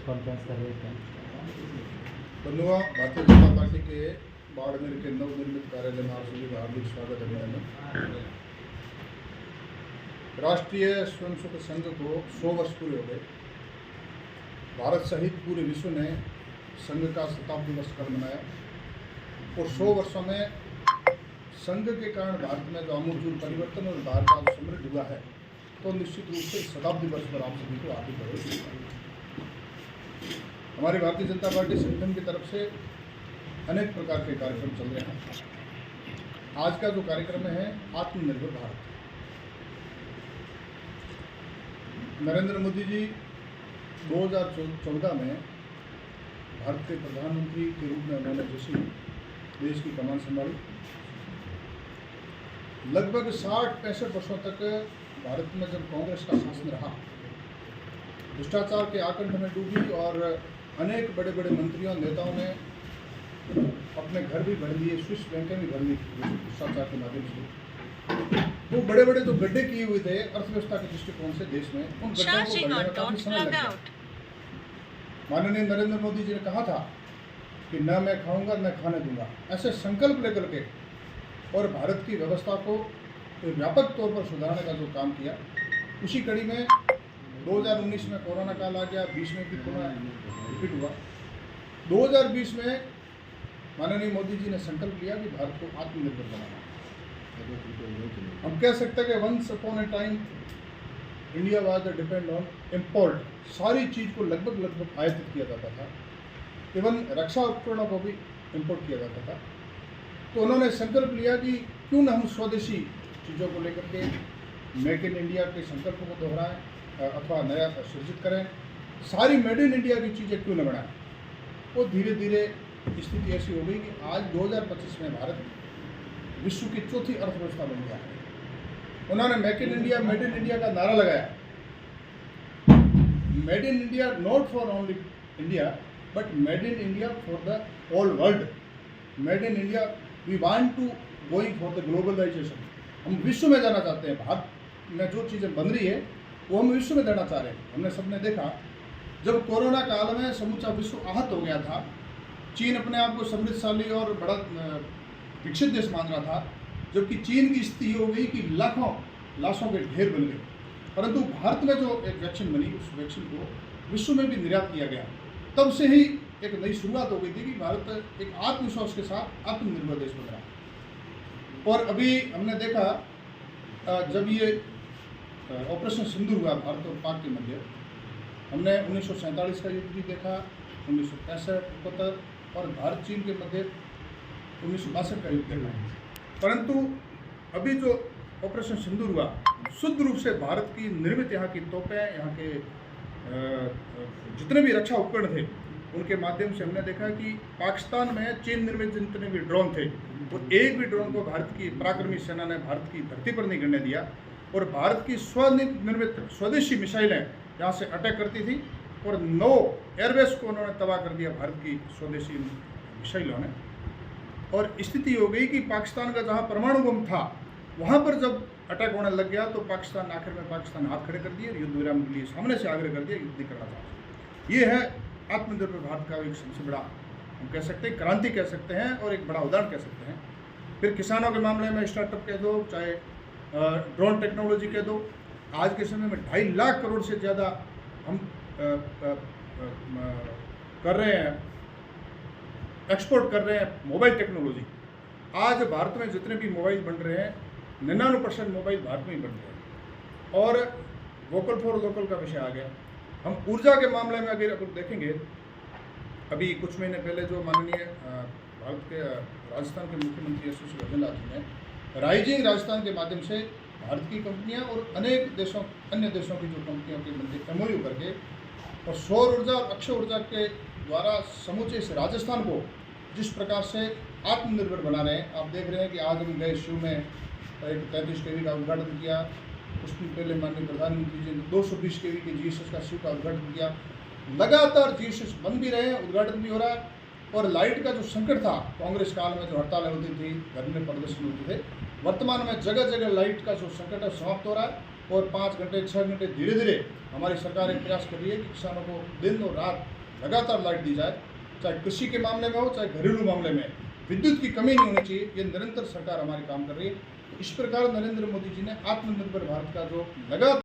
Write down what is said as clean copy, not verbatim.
Conference कर रहे थे। बंधुओं, भारतीय जनता पार्टी के बाड़मेर के नवनिर्मित कार्यालय में आप सभी का हार्दिक स्वागत है। राष्ट्रीय स्वयंसेवक संघ को 100 वर्ष पूरे हो गए। भारत सहित पूरे विश्व ने संघ का शताब्दी वर्ष कल मनाया और 100 वर्षों में संघ के कारण भारत में जो आमूल परिवर्तन और भारत का समृद्ध हुआ है, तो निश्चित रूप से शताब्दी वर्ष पर आप सभी को आगे बढ़े। हमारी भारतीय जनता पार्टी संगठन की तरफ से अनेक प्रकार के कार्यक्रम चल रहे हैं। आज का जो कार्यक्रम है आत्मनिर्भर भारत। नरेंद्र मोदी जी 2014 में भारत के प्रधानमंत्री के रूप में उन्होंने जैसे देश की कमान संभाली, लगभग 60-65 वर्षों तक भारत में जब कांग्रेस का शासन रहा, भ्रष्टाचार के आकंठ में डूबी और अनेक बड़े बड़े मंत्रियों नेताओं ने अपने घर भी भर लिए, स्विस बैंकें भी भर ली भ्रष्टाचार के माध्यम से। वो बड़े बड़े जो गड्ढे किए हुए थे अर्थव्यवस्था के दृष्टिकोण से देश में, उन गड्ढों को भरने में काफी समय लग गया। माननीय नरेंद्र मोदी जी ने कहा था कि न मैं खाऊंगा न खाने दूंगा, ऐसे संकल्प लेकर के और भारत की व्यवस्था को व्यापक तौर पर सुधारने का जो काम किया, उसी कड़ी में 2019 में कोरोना काल आ गया, 20 में भी कोरोना रिपीट हुआ। 2020 में माननीय मोदी जी ने संकल्प लिया कि भारत को आत्मनिर्भर बनाना। हम कह सकते हैं कि once upon a time India was depend on import. सारी चीज़ को लगभग आयातित किया जाता था, इवन रक्षा उपकरणों को भी इम्पोर्ट किया जाता था। तो उन्होंने संकल्प लिया कि क्यों न हम स्वदेशी चीज़ों को लेकर के मेक इन इंडिया के संकल्प को दोहराएं अथवा नया सृजित करें, सारी मेड इन इंडिया की चीज़ें क्यों न बनाएं। वो धीरे धीरे स्थिति ऐसी हो गई कि आज 2025 में भारत विश्व की चौथी अर्थव्यवस्था बन गया है। उन्होंने make in India, made in India का नारा लगाया। Made in India not for only India but made in India for the whole world. Made in India we want to going for the globalization. हम विश्व में जाना चाहते हैं। भारत में जो चीज़ें बन रही है वो हम विश्व में देना चाह रहे हैं। हमने सबने देखा जब कोरोना काल में समूचा विश्व आहत हो गया था, चीन अपने आप को समृद्धशाली और बड़ा विकसित देश मान रहा था, जबकि चीन की स्थिति हो गई कि लाखों लाशों के ढेर बन गए। परंतु भारत में जो एक वैक्सीन बनी, उस वैक्सीन को विश्व में भी निर्यात किया गया। तब से ही एक नई शुरुआत हो गई थी कि भारत एक आत्मविश्वास के साथ आत्मनिर्भर देश बन रहा है। और अभी हमने देखा जब ये ऑपरेशन सिंदूर हुआ भारत और पाक के मध्य, हमने 1947 का युद्ध भी देखा, 1965-71 और भारत चीन के मध्य 1962 का युद्ध देखा। परंतु अभी जो ऑपरेशन सिंदूर हुआ, शुद्ध रूप से भारत की निर्मित यहाँ की तोपें, यहाँ के जितने भी रक्षा उपकरण थे, उनके माध्यम से हमने देखा कि पाकिस्तान में चीन निर्मित जितने भी ड्रोन थे, वो एक भी ड्रोन को भारत की पराक्रमी सेना ने भारत की धरती पर नहीं गिरने दिया। और भारत की स्वनिर्मित स्वदेशी मिसाइलें यहाँ से अटैक करती थी और 9 एयरबेस को उन्होंने तबाह कर दिया भारत की स्वदेशी मिसाइलों ने। और स्थिति हो गई कि पाकिस्तान का जहाँ परमाणु बम था, वहाँ पर जब अटैक होने लग गया तो पाकिस्तान आखिर में हाथ खड़े कर दिए, युद्ध विराम के लिए सामने से आग्रह कर दिया, युद्ध नहीं करना चाहता। ये है आत्मनिर्भर भारत का एक सबसे बड़ा, हम कह सकते हैं क्रांति कह सकते हैं, और एक बड़ा उदाहरण कह सकते हैं। फिर किसानों के मामले में स्टार्टअप कह दो, चाहे ड्रोन टेक्नोलॉजी कह दो, आज के समय में 2.5 लाख करोड़ से ज़्यादा हम कर रहे हैं, एक्सपोर्ट कर रहे हैं मोबाइल टेक्नोलॉजी। आज भारत में जितने भी मोबाइल बन रहे हैं, 99% मोबाइल भारत में ही बन रहे हैं। और वोकल फॉर लोकल का विषय आ गया। हम ऊर्जा के मामले में अगर देखेंगे, अभी कुछ महीने पहले जो माननीय भारत के राजस्थान के मुख्यमंत्री यशस्वी राजेंद्र जी ने राइजिंग राजस्थान के माध्यम से भारत की कंपनियां और अनेक देशों अन्य देशों की जो कंपनियों के मध्य MOU करके और सौर ऊर्जा और अक्षय ऊर्जा के द्वारा समूचे इस राजस्थान को जिस प्रकार से आत्मनिर्भर बना रहे हैं। आप देख रहे हैं कि आज हम गए शिव में एक 33 kV का उद्घाटन किया, कुछ दिन पहले माननीय प्रधानमंत्री जी ने 220 kV के GSS का शिव का उद्घाटन किया। लगातार GSS बन भी रहे हैं, उद्घाटन भी हो रहा है। और लाइट का जो संकट था, कांग्रेस काल में जो हड़तालें होती थी, धरने प्रदर्शन होते थे, वर्तमान में जगह जगह लाइट का जो संकट है समाप्त हो रहा है। और 5 घंटे 6 घंटे धीरे धीरे हमारी सरकार एक प्रयास कर रही है कि किसानों को दिन और रात लगातार लाइट दी जाए, चाहे कृषि के मामले में हो चाहे घरेलू मामले में। विद्युत की कमी नहीं होनी चाहिए, ये निरंतर सरकार हमारी काम कर रही है। इस प्रकार नरेंद्र मोदी जी ने आत्मनिर्भर भारत का जो लगातार